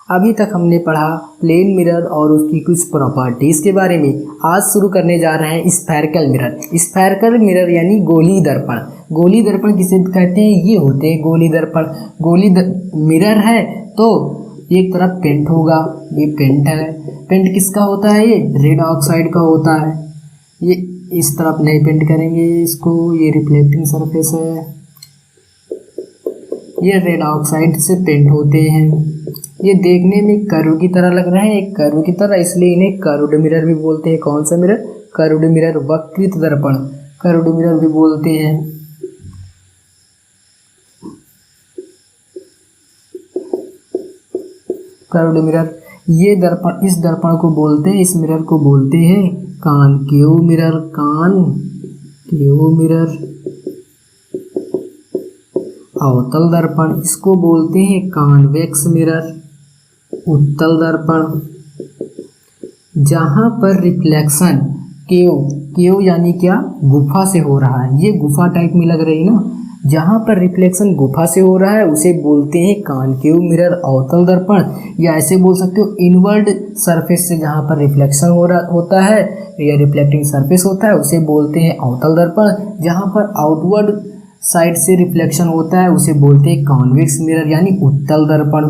अभी तक हमने पढ़ा प्लेन मिरर और उसकी कुछ प्रॉपर्टीज़ के बारे में। आज शुरू करने जा रहे हैं स्फेरिकल मिरर। स्फेरिकल मिरर यानी गोली दर्पण। गोली दर्पण किसे कहते हैं? ये होते हैं गोली दर्पण। मिरर है तो एक तरफ पेंट होगा, ये पेंट है। पेंट किसका होता है? ये रेड ऑक्साइड का होता है। ये इस तरफ नहीं पेंट करेंगे इसको, ये रिफ्लेक्टिंग सरफेस है। ये रेड ऑक्साइड से पेंट होते हैं। ये देखने में कर्व की तरह लग रहे हैं, एक कर्व की तरह, इसलिए इन्हें कर्व्ड मिरर भी बोलते हैं। कौन सा मिरर? कर्व्ड मिरर, वक्रित दर्पण, कर्व्ड मिरर भी बोलते हैं। कर्व्ड मिरर, ये दर्पण, इस दर्पण को बोलते हैं, इस मिरर को बोलते हैं कॉनकेव मिरर। Concave mirror. अवतल दर्पण, इसको बोलते हैं कॉन्वेक्स मिरर। उत्तल दर्पण, जहां पर रिफ्लेक्शन केव यानी क्या? गुफा से हो रहा है। ये गुफा टाइप में लग रही ना, जहां पर रिफ्लेक्शन गुफा से हो रहा है उसे बोलते हैं कॉनकेव मिरर, अवतल दर्पण। या ऐसे बोल सकते हो इनवर्ड सरफेस से जहां पर रिफ्लेक्शन होता है या रिफ्लेक्टिंग सरफेस होता है उसे बोलते हैं अवतल दर्पण। जहां पर आउटवर्ड साइड से रिफ्लेक्शन होता है उसे बोलते हैं कॉन्वेक्स मिरर यानी उत्तल दर्पण।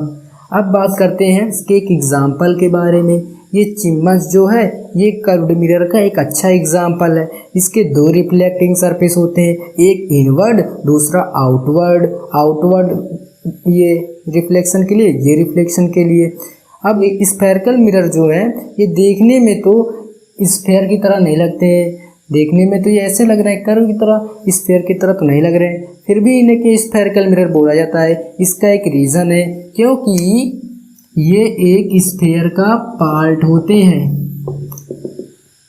अब बात करते हैं इसके एक एग्जाम्पल के बारे में। ये चिम्मच जो है ये कर्व्ड मिरर का एक अच्छा एग्जाम्पल है। इसके दो रिफ्लेक्टिंग सरफेस होते हैं, एक इनवर्ड दूसरा आउटवर्ड ये रिफ्लेक्शन के लिए, ये रिफ्लेक्शन के लिए। अब स्फेरिकल मिरर जो है ये देखने में तो स्फेयर की तरह नहीं लगते हैं। देखने में तो ये ऐसे लग रहे हैं कर्व की तरह, स्फेयर की तरह तो नहीं लग रहे हैं, फिर भी इन्हें के स्फेरिकल मिरर बोला जाता है। इसका एक रीज़न है, क्योंकि ये एक स्फेयर का पार्ट होते हैं।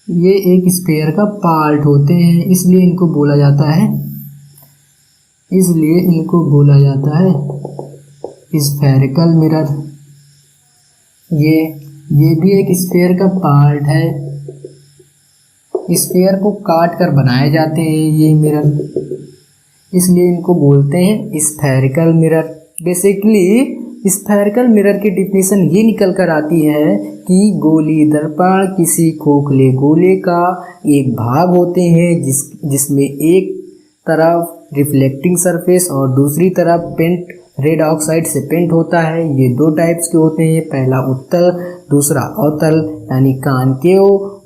ये एक स्फेयर का पार्ट होते हैं, इसलिए इनको बोला जाता है स्फेरिकल मिरर। ये भी एक स्फेयर का पार्ट है। स्फेयर को काट कर बनाए जाते हैं ये मिरर, इसलिए इनको बोलते हैं spherical mirror. Basically spherical mirror की डिफिनीशन ये निकल कर आती है कि गोली दर्पण किसी खोखले गोले का एक भाग होते हैं जिसमें एक तरफ रिफ्लेक्टिंग सरफेस और दूसरी तरफ पेंट रेड ऑक्साइड से पेंट होता है। ये दो टाइप्स के होते हैं, पहला उत्तल दूसरा अवतल यानी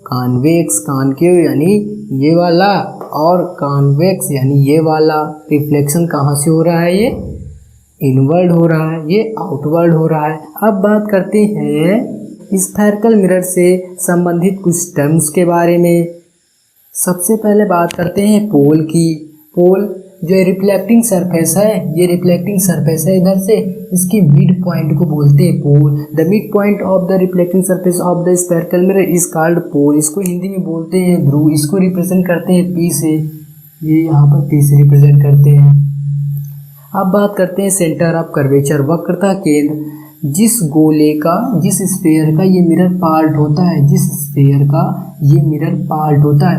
कॉन्वेक्स यानी ये वाला और कॉन्वेक्स यानी ये वाला। रिफ्लेक्शन कहाँ से हो रहा है? ये इनवर्ड हो रहा है, ये आउटवर्ड हो रहा है। अब बात करते हैं स्फेरिकल मिरर से संबंधित कुछ टर्म्स के बारे में। सबसे पहले बात करते हैं पोल की। पोल जो रिफ्लेक्टिंग सरफेस है, ये रिफ्लेक्टिंग सरफेस है इधर से, इसकी मिड पॉइंट को बोलते हैं pole. The mid point of the reflecting surface of the spherical mirror is called pole. इसको हिंदी में बोलते हैं ध्रुव। इसको रिप्रेजेंट करते हैं पी से, ये यहाँ पर पी से रिप्रेजेंट करते हैं। अब बात करते हैं सेंटर ऑफ कर्वेचर, वक्रता केंद्र। जिस स्फेयर का ये मिरर पार्ट होता है,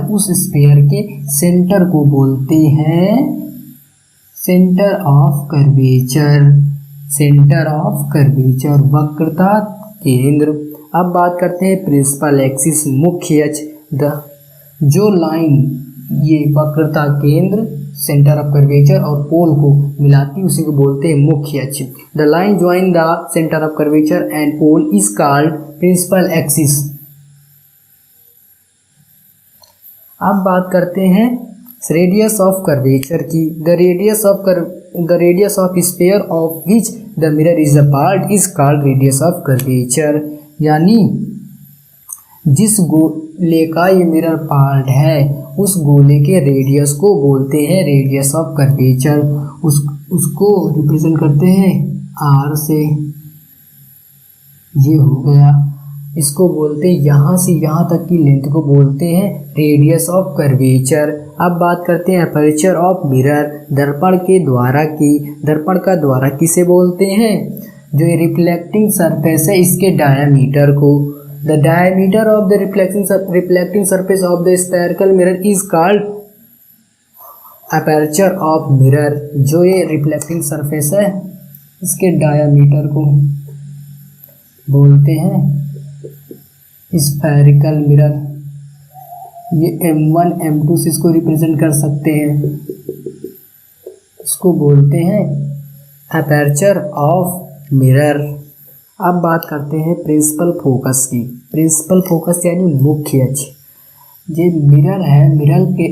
उस स्फेयर के सेंटर को बोलते हैं सेंटर ऑफ कर्वेचर, वक्रता केंद्र। अब बात करते हैं प्रिंसिपल एक्सिस, मुख्य अक्ष। जो लाइन ये वक्रता केंद्र, सेंटर ऑफ कर्वेचर और पोल को मिलाती उसी को बोलते हैं मुख्य अक्ष। The line join the centre of curvature and pole is called principal axis. अब बात करते हैं रेडियस ऑफ कर्वेचर की। The radius of sphere of which the mirror is a part is called radius of curvature. यानी जिस गोले का ये मिरर पार्ट है उस गोले के रेडियस को बोलते हैं रेडियस ऑफ कर्वेचर। उसको रिप्रेजेंट करते हैं आर से, ये हो गया। इसको बोलते हैं यहाँ से यहाँ तक की लेंथ को बोलते हैं रेडियस ऑफ कर्वेचर। अब बात करते हैं अपर्चर ऑफ मिरर, दर्पण का द्वारा किसे बोलते हैं? जो ये रिफ्लेक्टिंग सरफेस है इसके डायामीटर को। The diameter of the reflecting surface of the spherical mirror is called aperture of mirror. जो ये रिफ्लेक्टिंग सरफेस है इसके डायमीटर को बोलते हैं स्फेरिकल मिरर। ये M1 M2 से इसको रिप्रेजेंट कर सकते हैं। इसको बोलते हैं अपर्चर ऑफ मिरर। अब बात करते हैं प्रिंसिपल फोकस की। प्रिंसिपल फोकस यानी मुख्य अक्ष। ये मिरर है, मिरर के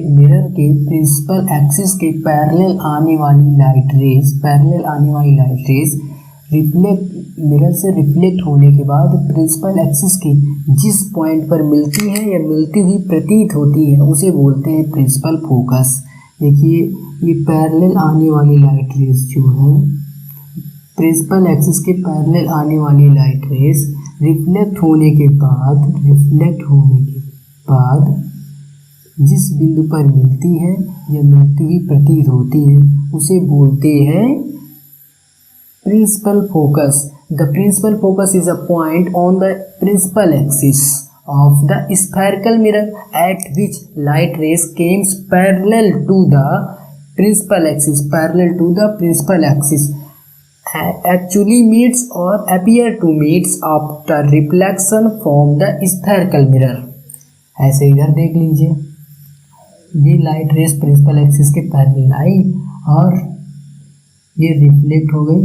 प्रिंसिपल एक्सिस के पैरेलल आने वाली लाइट रेज मिरर से रिफ्लेक्ट होने के बाद प्रिंसिपल एक्सिस के जिस पॉइंट पर मिलती है या मिलती हुई प्रतीत होती है उसे बोलते हैं प्रिंसिपल फोकस। देखिए ये पैरेलल आने वाली लाइट रेज जो है, प्रिंसिपल एक्सिस के पैरेलल आने वाली लाइट रेज रिफ्लेक्ट होने के बाद जिस बिंदु पर मिलती है या मिलती हुई प्रतीत होती है उसे बोलते हैं principal focus. The principal focus is a point on the principal axis of the spherical mirror at which light rays comes parallel to the principal axis actually meets or appear to meets after reflection from the spherical mirror। ऐसे इधर देख लीजिए, ये light rays principal axis के parallel आई और ये reflect हो गई।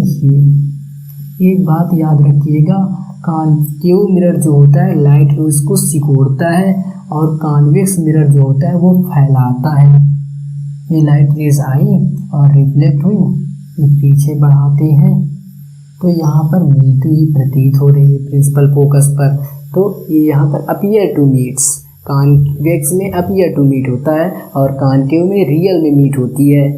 ये एक बात याद रखिएगा, कॉन्केव मिरर जो होता है लाइट रेस को सिकोड़ता है और कॉन्वेक्स मिरर जो होता है वो फैलाता है। ये लाइट रेस आई और रिफ्लेक्ट हुई, ये पीछे बढ़ाते हैं तो यहाँ पर मिलती हुई प्रतीत हो रही है प्रिंसिपल फोकस पर, तो ये यहाँ पर अपीयर टू मीट्स। कॉन्वेक्स में अपीयर टू मीट होता है और कॉन्केव में रियल में मीट होती है।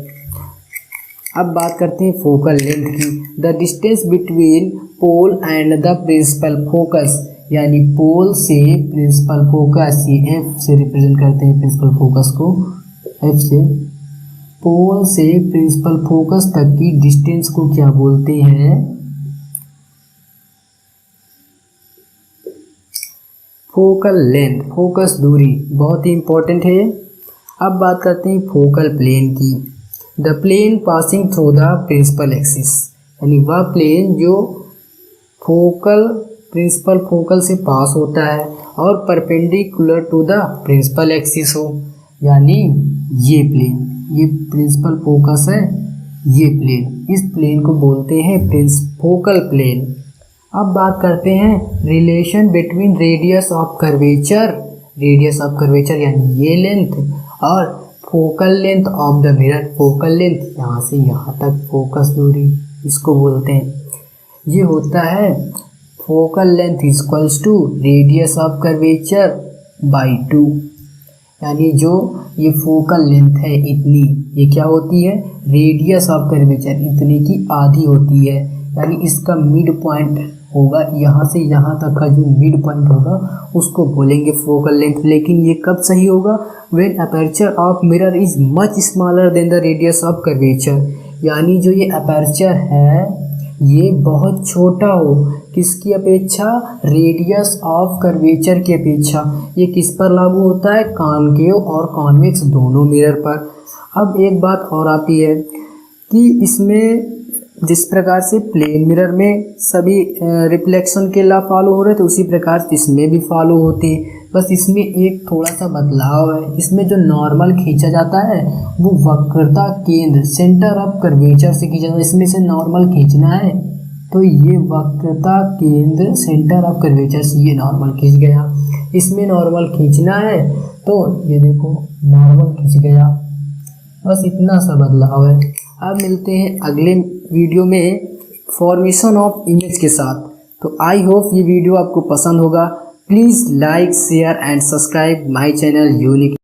अब बात करते हैं फोकल लेंथ की। The distance between pole and the principal focus, यानी पोल से प्रिंसिपल फोकस, ये F से रिप्रेजेंट करते हैं प्रिंसिपल फोकस को, F से पोल से प्रिंसिपल फोकस तक की डिस्टेंस को क्या बोलते हैं? फोकल लेंथ, फोकस दूरी, बहुत ही इंपॉर्टेंट है। अब बात करते हैं फोकल प्लेन की। The plane passing through the principal axis, यानी वह प्लेन जो प्रिंसिपल फोकल से पास होता है और perpendicular to the principal axis हो, यानी ये प्लेन, ये प्रिंसिपल फोकस है, ये प्लेन, इस प्लेन को बोलते हैं फोकल प्लेन। अब बात करते हैं relation between radius of curvature यानी ये लेंथ और focal length of the mirror. Focal length यहाँ से यहाँ तक फोकस दूरी, इसको बोलते हैं, ये होता है focal length equals to radius of curvature by 2, यानी जो ये फोकल लेंथ है इतनी, ये क्या होती है? रेडियस ऑफ कर्वेचर इतने की आधी होती है, यानी इसका मिड पॉइंट होगा, यहाँ से यहाँ तक का जो मिड पॉइंट होगा उसको बोलेंगे फोकल लेंथ। लेकिन ये कब सही होगा? When aperture of mirror is much smaller than the radius of curvature, यानी जो ये अपर्चर है ये बहुत छोटा हो, किसकी अपेक्षा? रेडियस ऑफ कर्वेचर की अपेक्षा। ये किस पर लागू होता है? कॉनकेव और कॉन्वेक्स दोनों मिरर पर। अब एक बात और आती है कि इसमें जिस प्रकार से प्लेन मिरर में सभी रिफ्लेक्शन के लॉ फॉलो हो रहे थे उसी प्रकार से इसमें भी फॉलो होते हैं, बस इसमें एक थोड़ा सा बदलाव है। इसमें जो नॉर्मल खींचा जाता है वो वक्रता केंद्र सेंटर ऑफ कर्वेचर से खींचा जाता है। इसमें से नॉर्मल खींचना है तो ये वक्रता केंद्र सेंटर ऑफ कर्वेचर से ये नॉर्मल खींच गया, इसमें नॉर्मल खींचना है तो ये देखो नॉर्मल खींच गया, बस इतना सा बदलाव है। अब मिलते हैं अगले वीडियो में फॉर्मेशन ऑफ इमेज के साथ। तो आई होप ये वीडियो आपको पसंद होगा। Please like share and subscribe my channel unique.